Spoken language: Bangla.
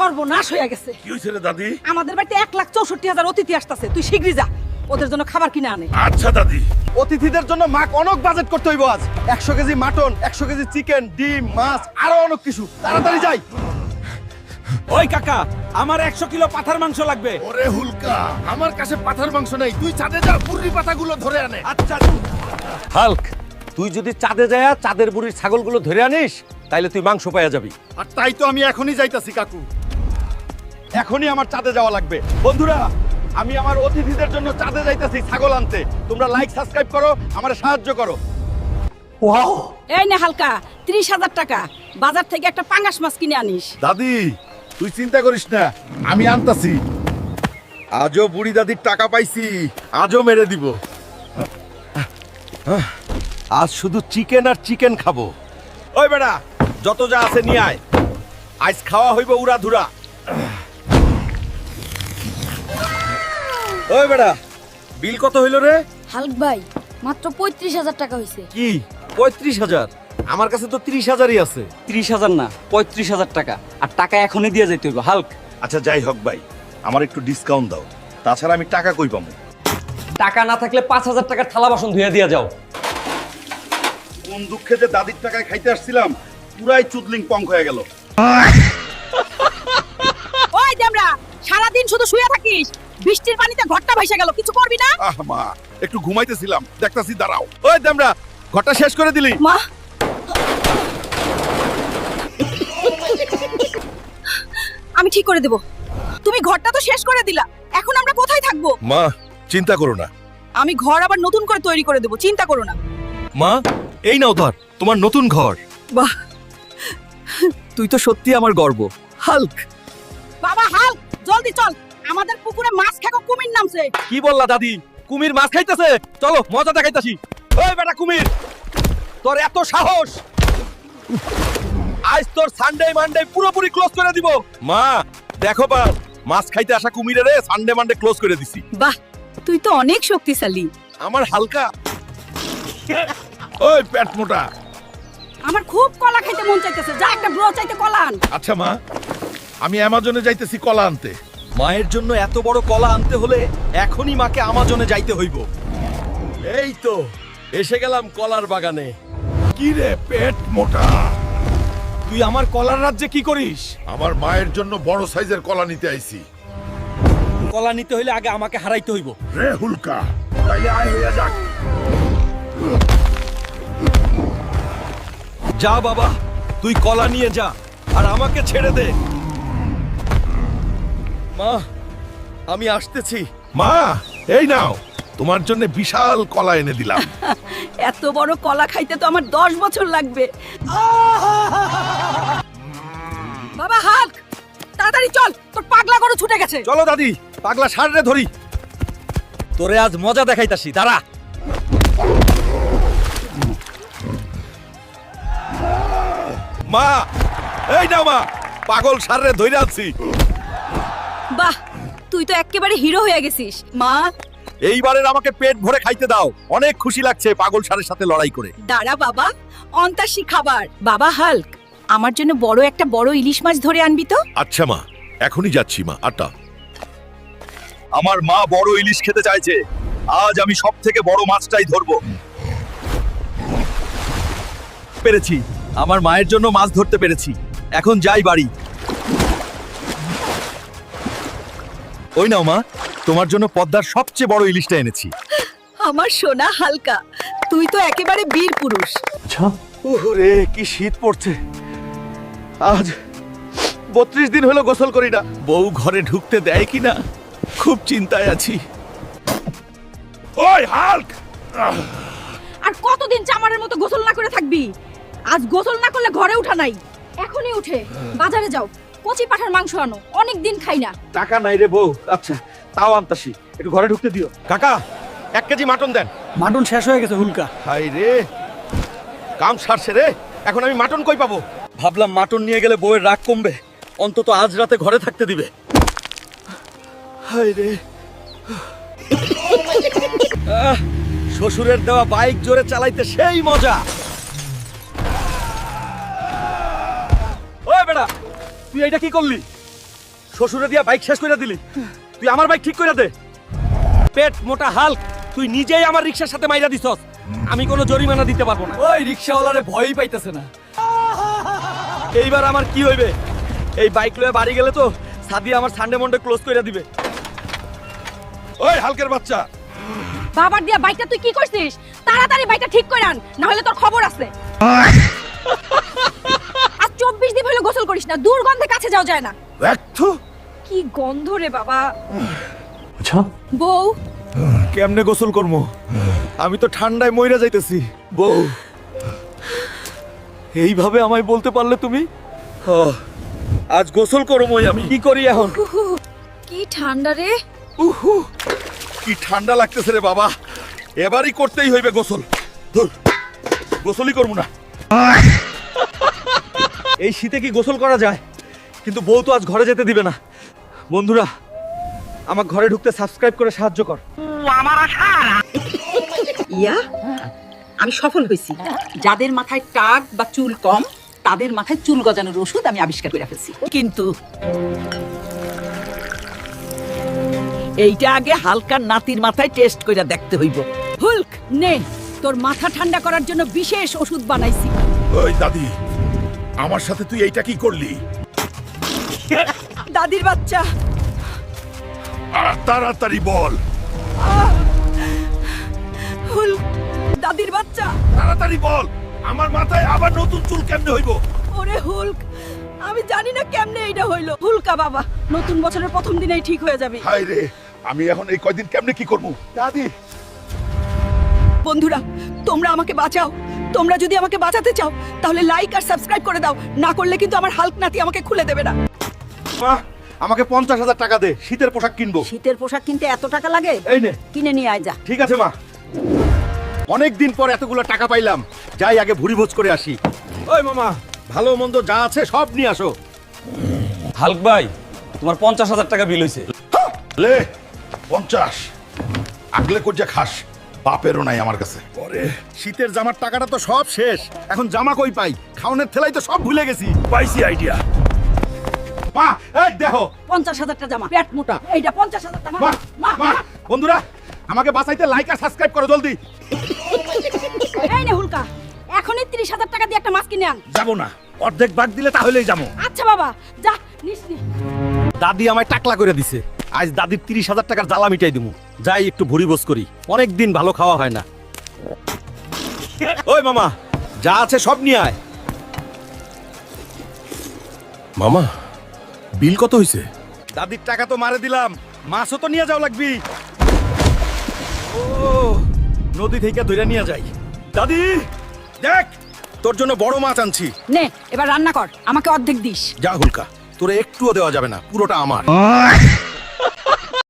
সর্বনাশ হয়ে গেছে। কি হইছে রে দাদি? আমাদের বাড়িতে 1,64,000 অতিথি আসতেছে, তুই শীঘ্রই যা, ওদের জন্য খাবার কিনে আনে। আচ্ছা দাদি। অতিথিদের জন্য মা অনেক বাজেট করতে হইব আজ। 100 কেজি মাটন, 100 কেজি চিকেন, ডিম, মাছ, আরো অনেক কিছু। তাড়াতাড়ি যাই। ওই কাকা, আমার 100 কিলো পাঠার মাংস লাগবে। ওরে হুলকা, আমার কাছে পাথার মাংস নাই, তুই ছাদে যা পুররি পাতাগুলো ধরে আনে। আচ্ছা। হাল্ক, তুই যদি চাঁদে যায় চাঁদের বুড়ির ছাগলগুলো ধরে আনিস, তাইলে তুই মাংস পাইয়া যাবি। আর তাই তো আমি এখনই যাইতাছি কাকু। এখনই আমার চাঁদে যাওয়া লাগবে। বন্ধুরা, আমি আমার অতিথিদের জন্য চাঁদে যাইতাছি ছাগল আনতে। তোমরা লাইক সাবস্ক্রাইব করো, আমার সাহায্য করো। ওয়াও! এই নে হালকা, 30,000 টাকা, বাজার থেকে একটা পাঙ্গাস মাছ কিনে আনিস। দাদি, তুই চিন্তা করিস না, আমি আনতাছি। আজও বুড়ি দাদির টাকা পাইছি, আজও মেরে দিব। আজ শুধু চিকেন আর চিকেন খাবো। ওই বেটা, যত যা আছে নিয়ে আয়। আজ খাওয়া হইব উড়াধুরা। ওই বেটা, বিল কত হইল রে? হাল্ক ভাই, মাত্র 35,000 টাকা হয়েছে। কি 35,000? আমার কাছে তো 30,000ই আছে। 30,000 না, 35,000 টাকা। আর টাকা এখনই দিয়ে যাইতে হইব হাল্ক। আচ্ছা যাই হোক ভাই, আমার একটু ডিসকাউন্ট দাও, তাছাড়া আমি টাকা কই পাবো? টাকা না থাকলে 5,000 টাকার থালা বাসন ধুয়ে দিয়া যাও। কোন দুঃখে যে দাদির টাকায় খাইতে আসছিলাম, পুরাই চুদলিং পং হয়ে গেল। ওই দেমরা, সারাদিন শুধু শুয়ে থাকিস, বৃষ্টির পানিতে ঘরটা ভাইসা গেল, কিছু করবি না? আহ মা, একটু ঘুমাইতেছিলাম, দেখতাছি, দাঁড়াও। ওই দেমরা, ঘরটা শেষ করে দিলি? মা, আমি ঠিক করে দেব। তুমি ঘরটা তো শেষ করে দিলা, এখন আমরা কোথায় থাকবো? মা, চিন্তা করো না। আমি ঘর আবার নতুন করে তৈরি করে দেব, চিন্তা করো না। মা, এই নাও ধর তোমার নতুন ঘর। বাহ, তুই তো সত্যি আমার গর্ব, হাল্ক। বাবা হাল্ক, জলদি চল, আমাদের পুকুরে মাছ খাকো কুমির নামছে। কি বললা দাদি? কুমির মাছ খাইতেছে? চলো মজা দেখাইতাছি। ওই বেটা কুমির, তোর এত সাহস! আজ তোর সানডে মানডে পুরোপুরি ক্লোজ করে দিব। মা, দেখো বা, মাছ খাইতে আসা কুমিরে রে সানডে মানডে ক্লোজ করে দিছি। বাহ, তুই তো অনেক শক্তিশালী। আমার হালকা। ওই পেট মোটা। আমার খুব কলা খাইতে মন চাইতেছে, যা একটা ব্রো চাইতে কলা আন। আচ্ছা মা, আমি অ্যামাজনে যাইতেছি কলা আনতে। মায়ের জন্য এত বড় কলা আনতে হলে এখনই মাকে আমাজনে যাইতে হইব। এই তো এসে গেলাম কলার বাগানে। কি রে পেট মোটা? তুই আমার কলার রাজ্যে কি করিস? আমার মায়ের জন্য বড় সাইজের কলা নিতে আইছি। কলা নিতে হইলে আগে আমাকে হারাইতে হইব। রে হুলকা, তাইলে আয় হইয়া যাক। যা বাবা, তুই কলা নিয়ে যা আর আমাকে ছেড়ে দে। মা, আমি আসতেছি। মা, এই নাও, তোমার জন্য বিশাল কলা এনে দিলাম। এত বড় কলা খাইতে তো আমার 10 বছর লাগবে। বাবা হাল্ক, তাড়াতাড়ি চল, তোর পাগলা গরু ছুটে গেছে। চলো দাদি, পাগলা ষাঁড়রে ধরি। তোরে আজ মজা দেখাইতাছি, দাঁড়া। মা, এই নাও মা, পাগল ষাঁড়রে ধরে আছি। বাহ, তুই তো একেবারে হিরো হয়ে গেছিস। মা, এইবারের আমাকে পেট ভরে খাইতে দাও। অনেক খুশি লাগছে পাগল ষাঁড়ের সাথে লড়াই করে। দাঁড়া বাবা, অন্তাসী খাবার। বাবা হাল্ক, আমার জন্য একটা বড় ইলিশ মাছ ধরে আনবি তো। আচ্ছা মা, এখনই যাচ্ছি মা। আটা। আমার মা বড় ইলিশ খেতে চাইছে। আজ আমি সব থেকে বড় মাছটাই ধরবো। পেরেছি, আমার মায়ের জন্য মাছ ধরতে পেরেছি। এখন যাই বাড়ি। ওই নাও মা, তোমার জন্য পদ্মার সবচেয়ে বড় ইলিশটা এনেছি। আমার সোনা হালকা, তুই তো একেবারে বীর পুরুষ। ওরে কি শীত পড়ছে। আজ 32 দিন হলো গোসল করি না। বউ ঘরে ঢুকতে দেয় কিনা খুব চিন্তায় আছি। ওই হাল্ক, আর কতদিন চামারের মতো গোসল না করে থাকবি? আজ গোসল না করলে ঘরে উঠা নাই। এখনই উঠে বাজারে যাও, কচি পাঠার মাংস আনো, অনেক দিন খাই না। টাকা নাই রে বউ। আচ্ছা, তাও আনতাছি, একটু ঘরে ঢুকতে দিও। কাকা, 1 কেজি মাটন দেন। মাটন শেষ হয়ে গেছে হুলকা। হাই রে, কাম সারছে রে। এখন আমি মাটন কই পাবো? ভাবলাম মাটন নিয়ে গেলে বউয়ের রাগ কমবে, অন্তত আজ রাতে ঘরে থাকতে দিবে। হাই রে, শ্বশুরের দেওয়া বাইক জোরে চালাইতে সেই মজা। ওই বেটা, তুই এইটা কি করলি? শ্বশুরে দিয়া বাইক শেষ করে দিলি, তুই আমার বাইক ঠিক করে দে। পেট মোটা হাল্ক, তুই নিজেই আমার রিক্সার সাথে মাইরা দিছস, আমি কোনো জরিমানা দিতে পারবো না। ওই রিক্সাওয়ালারে ভয়ই পাইতেছে না। এইবার আমার কি হইবে? এই বাইক লয়ে বাড়ি গেলে তো সাদিয়া আমার সানডে মন্ডে ক্লোজ করে দিবে। ওই হালকের বাচ্চা, বাবার দিয়া বাইকটা তুই কি করছিস? তাড়াতাড়ি বাইকটা ঠিক করে আন, না হলে তোর খবর আছে। আজ 24 দিন হলো গোসল করিস না, দুর্গন্ধে কাছে যাওয়া যায় না। একটু কি গন্ধ রে বাবা। বউ, কেমনে গোসল করবো? আমি তো ঠান্ডায় মইরা যাইতেছি। বউ, এইভাবে আমায় বলতে পারলে তুমি? আজ গোসল করবো আমি, কি করি এখন? কি ঠান্ডা রে। উহু, কি ঠান্ডা লাগতেছে রে বাবা, এবারই করতেই হইবে গোসল। ধুর, গোসলই করবো না। এই শীতে কি গোসল করা যায়? কিন্তু বউ তো আজ ঘরে যেতে দিবে না। বন্ধুরা, আমার ঘরে ঢুকতে সাবস্ক্রাইব করে সাহায্য কর। ইয়া, আমি সফল হয়েছি। যাদের মাথায় টাক বা চুল কম, তাদের মাথায় চুল গজানোর ওষুধ আমি আবিষ্কার করে ফেলছি। কিন্তু এইটা আগে হালকার নাতির মাথায় টেস্ট করে দেখতে হইব। হুলক নে, তোর মাথা ঠান্ডা করার জন্য বিশেষ ওষুধ বানাইছি। ওই দাদি, আমার সাথে তুই এইটা কি করলি? দাদির বাচ্চা, তাড়াতাড়ি বল, হুলক, দাদির বাচ্চা। তাড়াতাড়ি বল, আমার মাথায় আবার নতুন চুল কেমনে হইব? ওরে হুলক, আমি জানি না কেমনে এইটা হইলো। হুলকা বাবা, নতুন বছরের প্রথম দিনেই ঠিক হয়ে যাবে। হায় রে, আমি এখন এই কয়দিন কেমনে কি করবো? দাদি, বন্ধুরা, তোমরা আমাকে বাঁচাও। তোমরা যদি আমাকে বাঁচাতে চাও তাহলে লাইক আর সাবস্ক্রাইব করে দাও, না করলে কিন্তু আমার হাল্ক নাতি আমাকে খুলে দেবে না। মা, আমাকে 50,000 টাকা দে, শীতের পোশাক কিনবো। শীতের পোশাক কিনতে এত টাকা লাগে? এই নে। কিনে নিয়ে আয় যা। ঠিক আছে মা। অনেক দিন পর এতগুলো টাকা পাইলাম, যাই আগে ভুড়ি ভোজ করে আসি। ওই মামা, ভালো মন্দ যা আছে সব নিয়ে আসো। হাল্ক ভাই, তোমার 50,000 টাকা বিল হইছে। লে 50 আগলে কইজা খাস, বাপেরও নাই আমার কাছে। পরে শীতের জামার টাকাটা তো সব শেষ, এখন জামা কই পাই? খাওনের থেলাই তো সব ভুলে গেছি। পাইছি আইডিয়া। মা, এই দেখো, 50,000 টাকা জামা, পেট মোটা। এইটা 50,000 টাকা। মা, মা, বন্ধুরা, আমাকে বাঁচাইতে লাইক আর সাবস্ক্রাইব করো জলদি। এই নে হুলকা, এখনই 30,000 টাকা দিয়ে একটা মাছ কিনে আন। যাবো না, অর্ধেক ভাগ দিলে তাহলেই যাবো। আচ্ছা বাবা, যা নিস নি। দাদি আমায় টাকলা করে দিছে, আজ দাদির 30,000 টাকার জ্বালা মিটাই দিমু। যাই একটু ভুড়ি বোস করি, অনেক দিন ভালো খাওয়া হয় না। ওই মামা, যা আছে সব নিয়ে আয়। মামা, বিল কত হইছে? দাদির টাকা তো মারে দিলাম, মাছও তো নিয়ে যাও লাগবি। ও, নদী থেকে ধরে নিয়ে যাই। দাদি, দেখ, তোর জন্য বড় মাছ আনছি। নে, এবার রান্না কর, আমাকে অর্ধেক দিস। যা হুলকা, তোরে একটুও দেওয়া যাবে না, পুরোটা আমার।